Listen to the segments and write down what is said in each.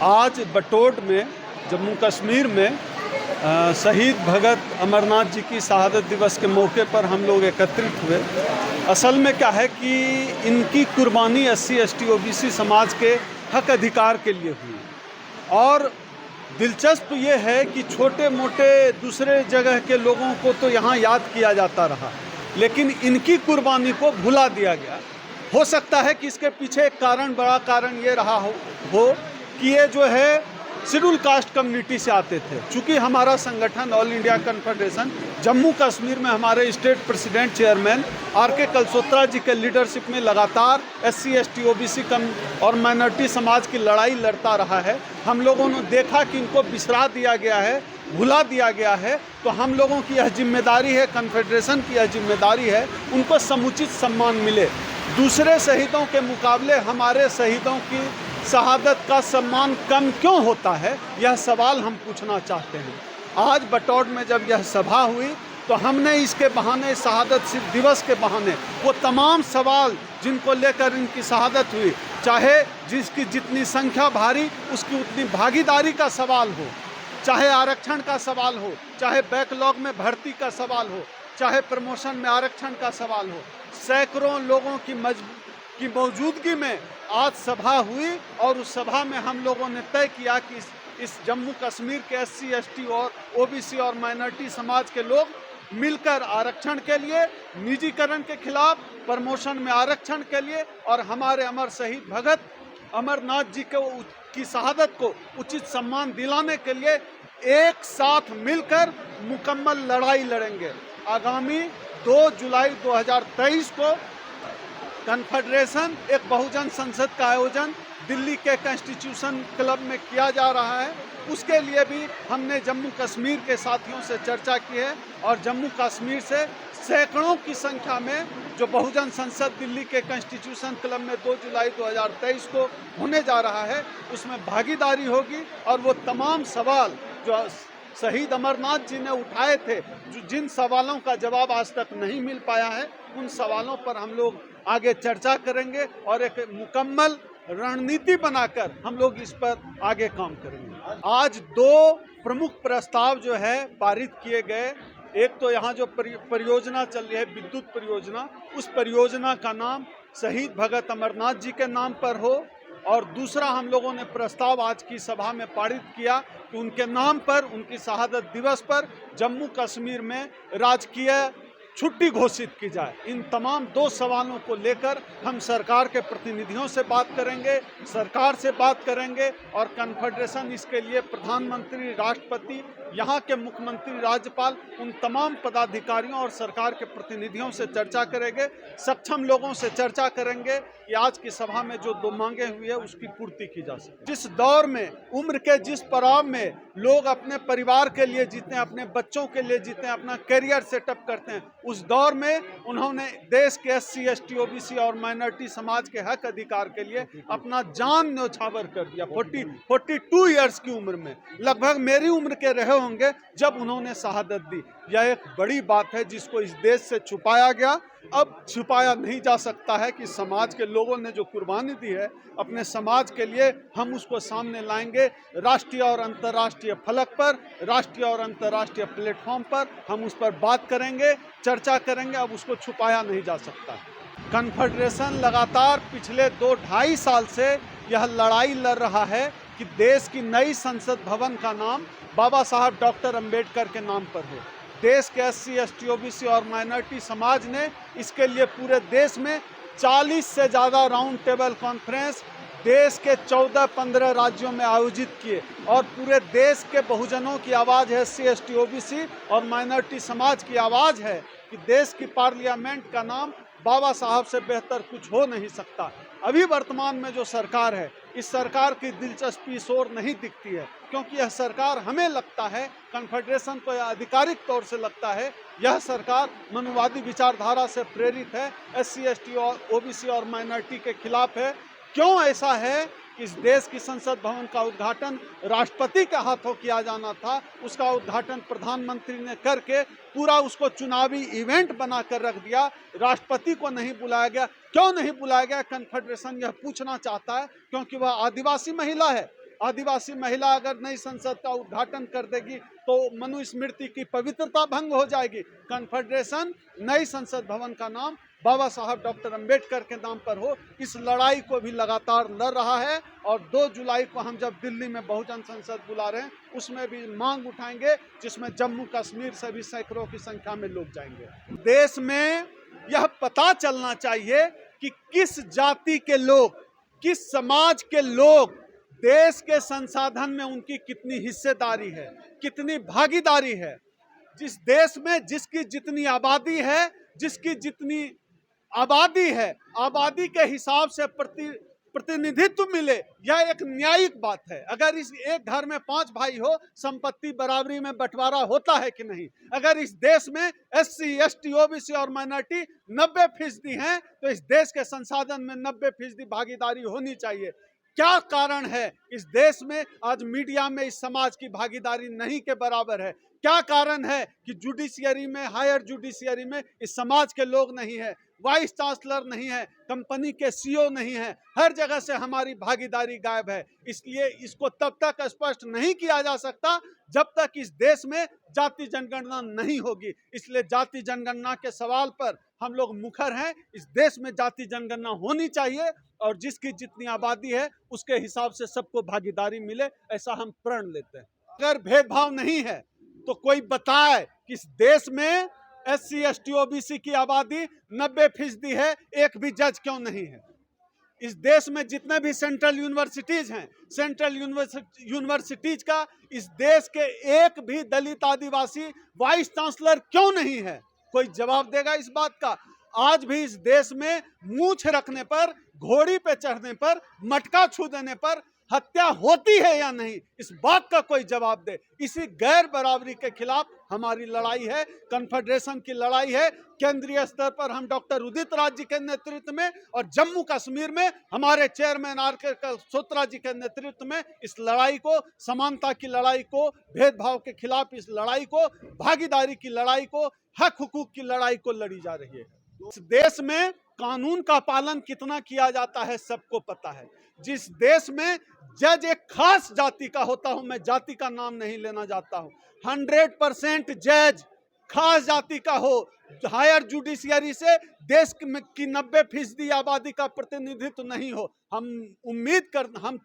आज बटोट में जम्मू कश्मीर में शहीद भगत अमरनाथ जी की शहादत दिवस के मौके पर हम लोग एकत्रित हुए। असल में क्या है कि इनकी कुर्बानी SC ST OBC समाज के हक अधिकार के लिए हुई और दिलचस्प ये है कि छोटे मोटे दूसरे जगह के लोगों को तो यहाँ याद किया जाता रहा, लेकिन इनकी कुर्बानी को भुला दिया गया। हो सकता है कि इसके पीछे एक बड़ा कारण ये रहा हो कि ये जो है शेड्यूल कास्ट कम्युनिटी से आते थे। चूँकि हमारा संगठन all India confederation Jammu Kashmir में हमारे state president chairman RK Kalsotra ji के लीडरशिप में लगातार SC ST OBC और माइनॉरिटी समाज की लड़ाई लड़ता रहा है। हम लोगों ने देखा कि इनको बिसरा दिया गया है, भुला दिया गया है, तो हम लोगों की यह जिम्मेदारी है, कन्फेडरेशन की यह जिम्मेदारी है, उनको समुचित सम्मान मिले। दूसरे शहीदों के मुकाबले हमारे शहीदों की शहादत का सम्मान कम क्यों होता है, यह सवाल हम पूछना चाहते हैं। आज बटौट में जब यह सभा हुई तो हमने इसके बहाने, शहादत दिवस के बहाने, वो तमाम सवाल जिनको लेकर इनकी शहादत हुई, चाहे जिसकी जितनी संख्या भारी उसकी उतनी भागीदारी का सवाल हो, चाहे आरक्षण का सवाल हो, चाहे बैकलॉग में भर्ती का सवाल हो, चाहे प्रमोशन में आरक्षण का सवाल हो, सैकड़ों लोगों की मौजूदगी में आज सभा हुई और उस सभा में हम लोगों ने तय किया कि इस जम्मू कश्मीर के SC ST और OBC और माइनॉरिटी समाज के लोग मिलकर आरक्षण के लिए, निजीकरण के खिलाफ, प्रमोशन में आरक्षण के लिए और हमारे अमर शहीद भगत अमरनाथ जी की शहादत को उचित सम्मान दिलाने के लिए एक साथ मिलकर मुकम्मल लड़ाई लड़ेंगे। आगामी 2 जुलाई 2023 को कन्फेडरेशन एक बहुजन संसद का आयोजन दिल्ली के कॉन्स्टिट्यूशन क्लब में किया जा रहा है। उसके लिए भी हमने जम्मू कश्मीर के साथियों से चर्चा की है और जम्मू कश्मीर से सैकड़ों की संख्या में जो बहुजन संसद दिल्ली के कॉन्स्टिट्यूशन क्लब में 2 जुलाई 2023 को होने जा रहा है, उसमें भागीदारी होगी और वो तमाम सवाल जो शहीद अमरनाथ जी ने उठाए थे, जिन सवालों का जवाब आज तक नहीं मिल पाया है, उन सवालों पर हम लोग आगे चर्चा करेंगे और एक मुकम्मल रणनीति बनाकर हम लोग इस पर आगे काम करेंगे। आज 2 प्रमुख प्रस्ताव जो है पारित किए गए। एक तो यहाँ जो परियोजना चल रही है, विद्युत परियोजना, उस परियोजना का नाम शहीद भगत अमरनाथ जी के नाम पर हो, और दूसरा हम लोगों ने प्रस्ताव आज की सभा में पारित किया कि उनके नाम पर, उनकी शहादत दिवस पर जम्मू कश्मीर में राजकीय छुट्टी घोषित की जाए। इन तमाम 2 सवालों को लेकर हम सरकार के प्रतिनिधियों से बात करेंगे, सरकार से बात करेंगे और कन्फेडरेशन इसके लिए प्रधानमंत्री, राष्ट्रपति, यहाँ के मुख्यमंत्री, राज्यपाल, उन तमाम पदाधिकारियों और सरकार के प्रतिनिधियों से चर्चा करेंगे, सक्षम लोगों से चर्चा करेंगे कि आज की सभा में जो 2 मांगे हुई है उसकी पूर्ति की जा सके। जिस दौर में, उम्र के जिस पड़ाव में लोग अपने परिवार के लिए जीते हैं, अपने बच्चों के लिए जीते हैं, अपना करियर सेटअप करते हैं, उस दौर में उन्होंने देश के SC ST OBC और माइनॉरिटी समाज के हक अधिकार के लिए अपना जान न्यौछावर कर दिया। 42 ईयर्स की उम्र में, लगभग मेरी उम्र के रहे होंगे जब उन्होंने शहादत दी। यह एक बड़ी बात है जिसको इस देश से छुपाया गया। अब छुपाया नहीं जा सकता है कि समाज के लोगों ने जो कुर्बानी दी है अपने समाज के लिए, हम उसको सामने लाएंगे। राष्ट्रीय और अंतर्राष्ट्रीय फलक पर, राष्ट्रीय और अंतर्राष्ट्रीय प्लेटफॉर्म पर हम उस पर बात करेंगे, चर्चा करेंगे। अब उसको छुपाया नहीं जा सकता। कन्फेडरेशन लगातार पिछले 2-2.5 साल से यह लड़ाई लड़ रहा है कि देश की नई संसद भवन का नाम बाबा साहब डॉक्टर अंबेडकर के नाम पर हो। देश के SC ST OBC और माइनॉरिटी समाज ने इसके लिए पूरे देश में 40 से ज़्यादा राउंड टेबल कॉन्फ्रेंस देश के 14-15 राज्यों में आयोजित किए और पूरे देश के बहुजनों की आवाज़ है, SC ST OBC और माइनॉरिटी समाज की आवाज़ है कि देश की पार्लियामेंट का नाम बाबा साहब से बेहतर कुछ हो नहीं सकता। अभी वर्तमान में जो सरकार है, इस सरकार की दिलचस्पी इस ओर नहीं दिखती है, क्योंकि यह सरकार, हमें लगता है, कन्फेडरेशन को आधिकारिक तौर से लगता है, यह सरकार मनुवादी विचारधारा से प्रेरित है, SC ST और OBC और माइनॉरिटी के खिलाफ है। क्यों ऐसा है? इस देश की संसद भवन का उद्घाटन राष्ट्रपति के हाथों किया जाना था, उसका उद्घाटन प्रधानमंत्री ने करके पूरा उसको चुनावी इवेंट बनाकर रख दिया। राष्ट्रपति को नहीं बुलाया गया। क्यों नहीं बुलाया गया? कन्फेडरेशन यह पूछना चाहता है, क्योंकि वह आदिवासी महिला है। आदिवासी महिला अगर नई संसद का उद्घाटन कर देगी तो मनुस्मृति की पवित्रता भंग हो जाएगी। कन्फेडरेशन नई संसद भवन का नाम बाबा साहब डॉक्टर अंबेडकर के नाम पर हो, इस लड़ाई को भी लगातार लड़ रहा है। और 2 जुलाई को हम जब दिल्ली में बहुजन संसद बुला रहे हैं, उसमें भी मांग उठाएंगे, जिसमें जम्मू कश्मीर से भी सैकड़ों की संख्या में लोग जाएंगे। देश में यह पता चलना चाहिए कि किस जाति के लोग, किस समाज के लोग देश के संसाधन में उनकी कितनी हिस्सेदारी है, कितनी भागीदारी है। जिस देश में जिसकी जितनी आबादी है, जिसकी जितनी आबादी है, आबादी के हिसाब से प्रतिनिधित्व मिले, यह एक न्यायिक बात है। अगर इस एक घर में 5 भाई हो, संपत्ति बराबरी में बंटवारा होता है कि नहीं? अगर इस देश में SC, ST, OBC और माइनॉरिटी 90% हैं, तो इस देश के संसाधन में 90% भागीदारी होनी चाहिए। क्या कारण है इस देश में आज मीडिया में इस समाज की भागीदारी नहीं के बराबर है? क्या कारण है कि जुडिशियरी में, हायर जुडिशियरी में इस समाज के लोग नहीं है, वाइस चांसलर नहीं है, कंपनी के CEO नहीं है, हर जगह से हमारी भागीदारी गायब है। इसलिए इसको तब तक स्पष्ट नहीं किया जा सकता जब तक इस देश में जाति जनगणना नहीं होगी। इसलिए जाति जनगणना के सवाल पर हम लोग मुखर हैं। इस देश में जाति जनगणना होनी चाहिए और जिसकी जितनी आबादी है उसके हिसाब से सबको भागीदारी मिले, ऐसा हम प्रण लेते हैं। अगर भेदभाव नहीं है तो कोई बताए कि इस देश में SC, ST, OBC की आबादी 90% है, एक भी जज क्यों नहीं है? इस देश में जितने भी सेंट्रल यूनिवर्सिटीज हैं, सेंट्रल यूनिवर्सिटीज का इस देश के एक भी दलित आदिवासी वाइस चांसलर क्यों नहीं है? कोई जवाब देगा इस बात का? आज भी इस देश में मूंछ रखने पर, घोड़ी पे चढ़ने पर, मटका छू देने पर हत्या होती है या नहीं, इस बात का कोई जवाब दे। इसी गैर बराबरी के खिलाफ हमारी लड़ाई है, कन्फेडरेशन की लड़ाई है। केंद्रीय स्तर पर हम डॉक्टर उदित राज जी के नेतृत्व में और जम्मू कश्मीर में हमारे चेयरमैन RK कलसोत्रा जी के नेतृत्व में इस लड़ाई को, समानता की लड़ाई को, भेदभाव के खिलाफ इस लड़ाई को, भागीदारी की लड़ाई को, हक हुकूक की लड़ाई को लड़ी जा रही है। इस देश में कानून का पालन कितना किया जाता है सबको पता है। जिस देश में जज एक खास जाति का होता हूं, मैं जाति का नाम नहीं लेना चाहता हूं, 100% जज खास जाति का हो, हायर जुडिशियरी से देश की 90% आबादी का प्रतिनिधित्व नहीं हो, हम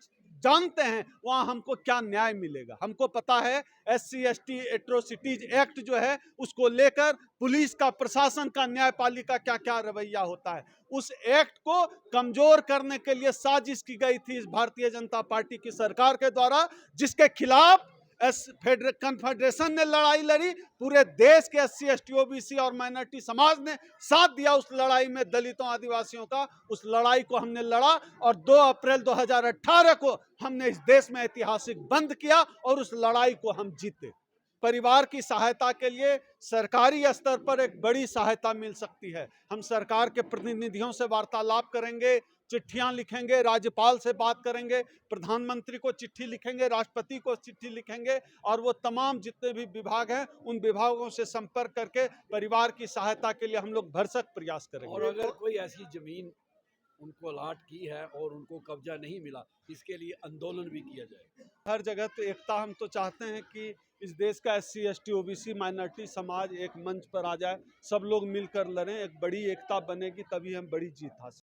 जानते हैं वहां हमको क्या न्याय मिलेगा। हमको पता है SC, ST एट्रोसिटीज एक्ट जो है उसको लेकर पुलिस का, प्रशासन का, न्यायपालिका क्या क्या रवैया होता है। उस एक्ट को कमजोर करने के लिए साजिश की गई थी इस भारतीय जनता पार्टी की सरकार के द्वारा, जिसके खिलाफ कन्फेडरेशन ने लड़ाई लड़ी। पूरे देश के SC, ST, OBC और माइनॉरिटी समाज ने साथ दिया उस लड़ाई में, दलितों, आदिवासियों का। उस लड़ाई को हमने लड़ा और 2 अप्रैल 2018 को हमने इस देश में ऐतिहासिक बंद किया और उस लड़ाई को हम जीते। परिवार की सहायता के लिए सरकारी स्तर पर एक बड़ी सहायता मिल सकती है। हम सरकार के प्रतिनिधियों से वार्तालाप करेंगे, चिट्ठियां लिखेंगे, राज्यपाल से बात करेंगे, प्रधानमंत्री को चिट्ठी लिखेंगे, राष्ट्रपति को चिट्ठी लिखेंगे और वो तमाम जितने भी विभाग हैं उन विभागों से संपर्क करके परिवार की सहायता के लिए हम लोग भरसक प्रयास करेंगे। और अगर कोई ऐसी जमीन उनको अलाट की है और उनको कब्जा नहीं मिला, इसके लिए आंदोलन भी किया जाए। हर जगह तो एकता हम तो चाहते हैं कि इस देश का SC, ST, OBC माइनॉरिटी समाज एक मंच पर आ जाए, सब लोग मिलकर लड़ें, एक बड़ी एकता बनेगी, तभी हम बड़ी जीत हासिल